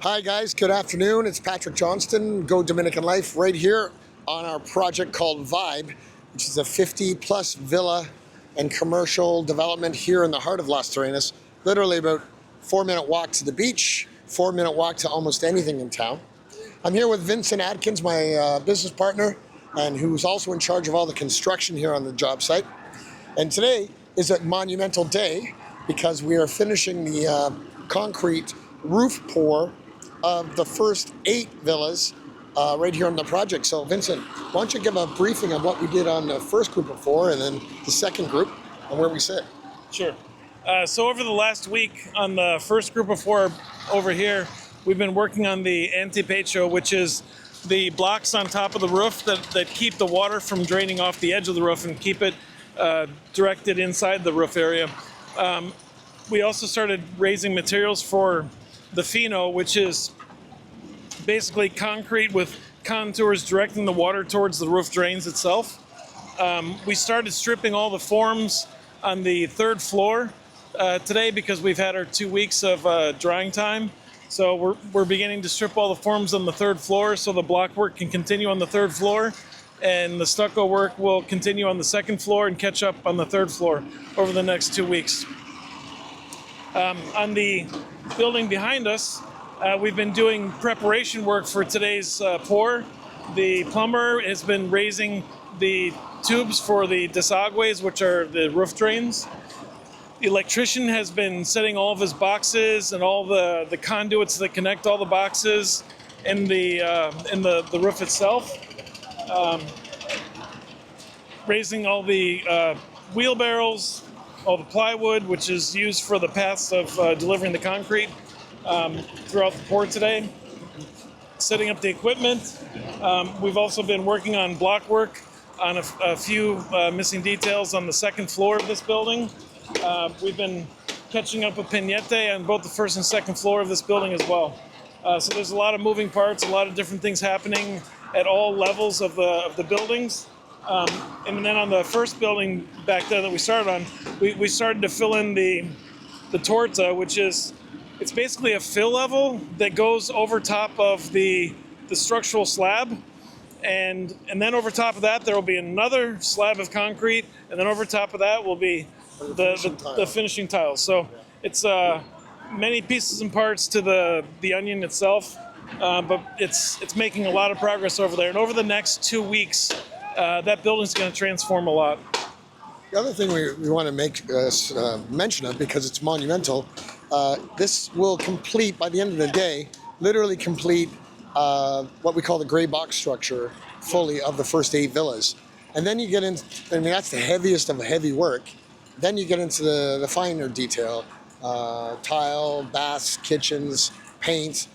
Hi guys, good afternoon. It's Patrick Johnston, Go Dominican Life, right here on our project called Vibe, which is a 50-plus villa and commercial development here in the heart of Las Terrenas. Literally about 4-minute walk to the beach, 4-minute walk to almost anything in town. I'm here with Vincent Adkins, my business partner, and who's also in charge of all the construction here on the job site. And today is a monumental day because we are finishing the concrete roof pour of the first 8 villas right here on the project. So Vincent, why don't you give a briefing on what we did on the first group of 4 and then the second group and where we sit. Sure. So over the last week on the first group of 4 over here, we've been working on the antepecho, which is the blocks on top of the roof that keep the water from draining off the edge of the roof and keep it directed inside the roof area. We also started raising materials for the pheno, which is basically concrete with contours directing the water towards the roof drains itself. We started stripping all the forms on the 3rd floor today because we've had our 2 weeks of drying time. So we're beginning to strip all the forms on the 3rd floor so the block work can continue on the 3rd floor, and the stucco work will continue on the 2nd floor and catch up on the 3rd floor over the next 2 weeks. On the building behind us, we've been doing preparation work for today's pour. The plumber has been raising the tubes for the desagües, which are the roof drains. The electrician has been setting all of his boxes and all the conduits that connect all the boxes in the roof itself. Raising all the wheelbarrows, all the plywood, which is used for the paths of delivering the concrete throughout the pour today. Setting up the equipment. We've also been working on block work on a few missing details on the 2nd floor of this building. We've been catching up with Pinete on both the 1st and 2nd floor of this building as well. So there's a lot of moving parts, a lot of different things happening at all levels of the buildings. And then on the first building back there that we started on, we started to fill in the torta, which is, it's basically a fill level that goes over top of the structural slab. And then over top of that, there will be another slab of concrete. And then over top of that will be the finishing tiles. So it's many pieces and parts to the onion itself, but it's making a lot of progress over there. And over the next 2 weeks, that building's going to transform a lot. The other thing we want to make mention of, because it's monumental, this will complete, by the end of the day, literally complete what we call the gray box structure fully of the first 8 villas. And then you get into, I mean, that's the heaviest of the heavy work. Then you get into the finer detail, tile, baths, kitchens, paint,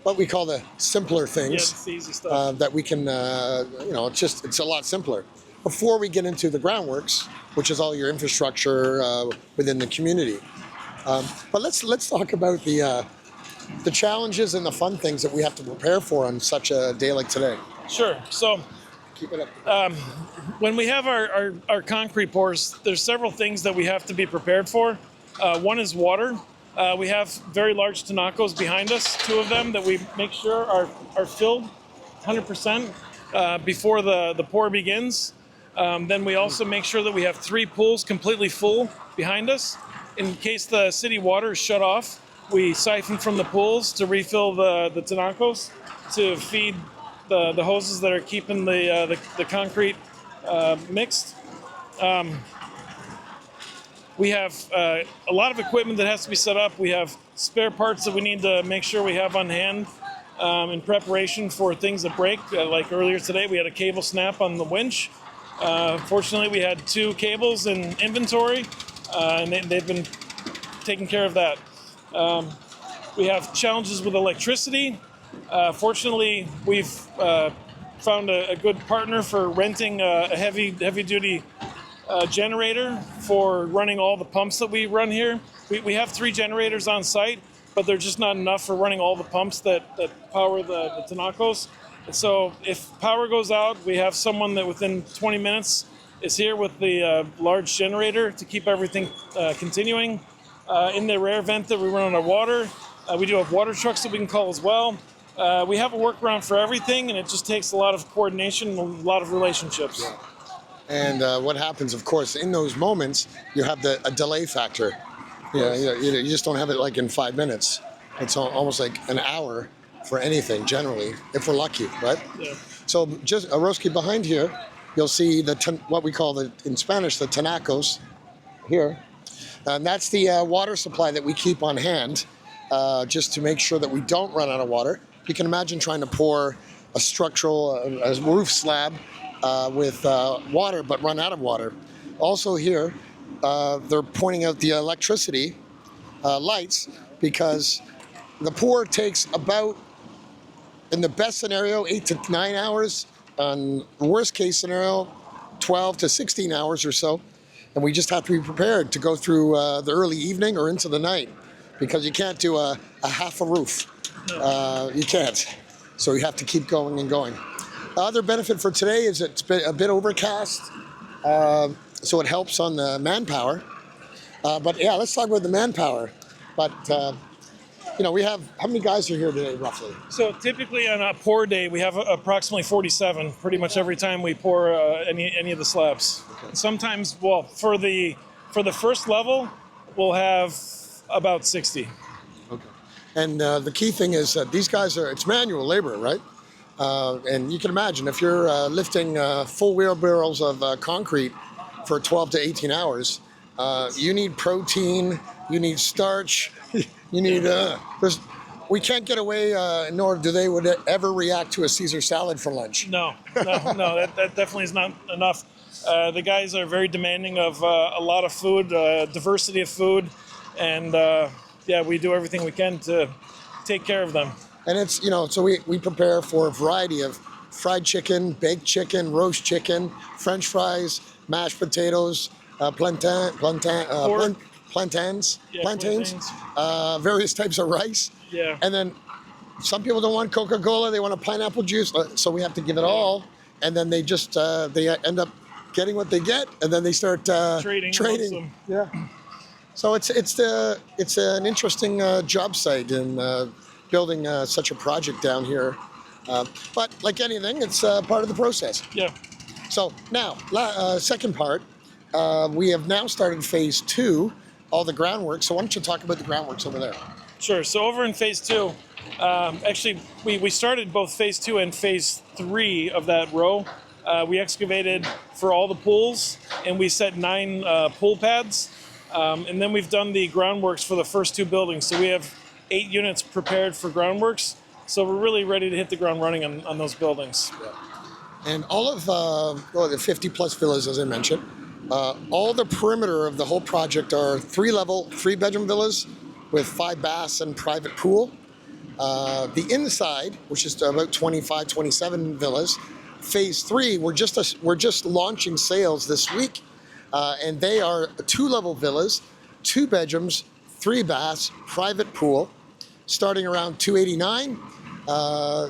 what we call the simpler things. Yeah, it's the easy stuff. That we can, it's a lot simpler. Before we get into the groundworks, which is all your infrastructure within the community. But let's talk about the challenges and the fun things that we have to prepare for on such a day like today. Sure. So keep it up. When we have our concrete pours, there's several things that we have to be prepared for. One is water. We have very large tinacos behind us, 2 of them that we make sure are filled 100% before the pour begins. Then we also make sure that we have 3 pools completely full behind us. In case the city water is shut off, we siphon from the pools to refill the tinacos to feed the hoses that are keeping the concrete mixed. We have a lot of equipment that has to be set up. We have spare parts that we need to make sure we have on hand in preparation for things that break. Like earlier today, we had a cable snap on the winch. Fortunately, we had 2 cables in inventory, and they've been taking care of that. We have challenges with electricity. Fortunately, we've found a good partner for renting a heavy-duty generator for running all the pumps that we run here. We have 3 generators on site, but they're just not enough for running all the pumps that power the tinacos. And so if power goes out, we have someone that within 20 minutes is here with the large generator to keep everything continuing. In the rare event that we run out of water, We do have water trucks that we can call as well. We have a workaround for everything, and it just takes a lot of coordination and a lot of relationships. Yeah. And what happens, of course, in those moments, you have a delay factor. Yeah, you just don't have it like in 5 minutes. It's almost like an hour for anything, generally, if we're lucky, right? Yeah. So just Roski behind here, you'll see what we call in Spanish the tinacos here, and that's the water supply that we keep on hand, just to make sure that we don't run out of water. You can imagine trying to pour a structural a roof slab with water, but run out of water. Also here, they're pointing out the electricity lights, because the pour takes about, in the best scenario, 8 to 9 hours. On the worst case scenario, 12 to 16 hours or so. And we just have to be prepared to go through the early evening or into the night, because you can't do a half a roof. You can't. So you have to keep going and going. The other benefit for today is it's been a bit overcast, so it helps on the manpower. But yeah, let's talk about the manpower. But we have, how many guys are here today, roughly? So typically on a pour day, we have approximately 47, pretty much every time we pour any of the slabs. Okay. Sometimes, well, for the first level, we'll have about 60. Okay. And the key thing is that these guys it's manual labor, right? And you can imagine if you're lifting full wheelbarrows of concrete for 12 to 18 hours, you need protein, you need starch, you need, we can't get away, nor do they would ever react to a Caesar salad for lunch. No, that definitely is not enough. The guys are very demanding of a lot of food, diversity of food, and we do everything we can to take care of them. And it's, so we prepare for a variety of fried chicken, baked chicken, roast chicken, French fries, mashed potatoes, plantains, various types of rice. Yeah. And then some people don't want Coca-Cola, they want a pineapple juice, so we have to give it all. And then they just, they end up getting what they get, and then they start trading. Yeah. So it's an interesting job site in building such a project down here. But like anything, it's part of the process. Yeah. So now, second part, we have now started phase 2, all the groundwork. So why don't you talk about the groundworks over there? Sure. So over in phase 2, actually, we started both phase 2 and phase 3 of that row. We excavated for all the pools, and we set 9 pool pads. And then we've done the groundworks for the first 2 buildings. So we have 8 units prepared for groundworks. So we're really ready to hit the ground running on those buildings. Yeah. And all of the 50 plus villas, as I mentioned, all the perimeter of the whole project are 3-level, 3-bedroom villas with 5 baths and private pool. The inside, which is about 25, 27 villas, phase 3, we're just launching sales this week, and they are 2-level villas, 2 bedrooms, 3 baths, private pool, starting around $289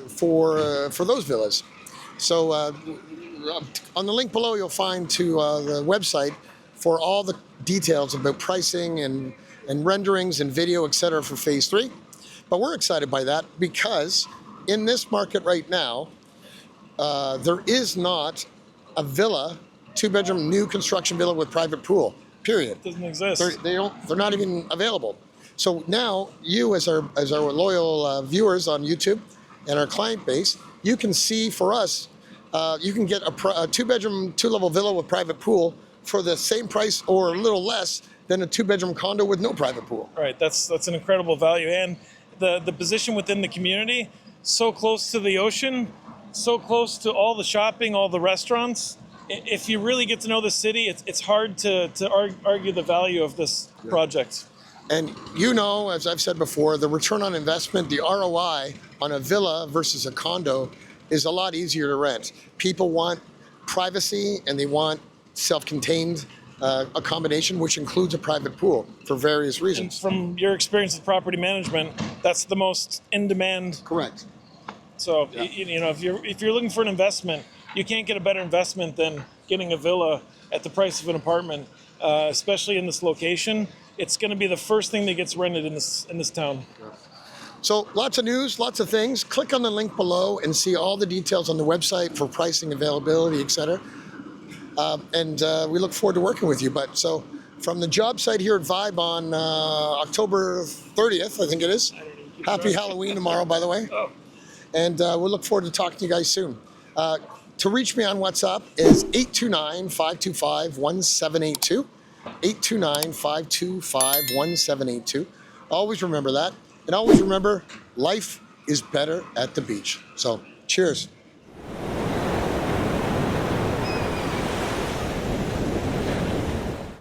for those villas. So on the link below, you'll find to the website for all the details about pricing and renderings and video, etc. for phase 3. But we're excited by that because in this market right now, there is not a villa, 2-bedroom new construction villa with private pool, period. It doesn't exist. They're not even available. So now you, as our loyal viewers on YouTube and our client base, you can see for us, you can get a 2-bedroom, 2-level villa with private pool for the same price or a little less than a 2-bedroom condo with no private pool. Right, that's an incredible value. And the position within the community, so close to the ocean, so close to all the shopping, all the restaurants. If you really get to know the city, it's hard to argue the value of this project. And as I've said before, the return on investment, the ROI on a villa versus a condo is a lot easier to rent. People want privacy and they want self-contained accommodation, which includes a private pool for various reasons. And from your experience with property management, that's the most in-demand. Correct. So, yeah. If you're looking for an investment, you can't get a better investment than getting a villa at the price of an apartment, especially in this location. It's going to be the first thing that gets rented in this town. Yeah. So lots of news, lots of things. Click on the link below and see all the details on the website for pricing, availability, etc. We look forward to working with you. But so from the job site here at Vibe on October 30th, I think it is. Happy Halloween tomorrow, by the way. Oh. And we'll look forward to talking to you guys soon. To reach me on WhatsApp is 829-525-1782. 829-525-1782. Always remember that. And always remember, life is better at the beach. So, cheers.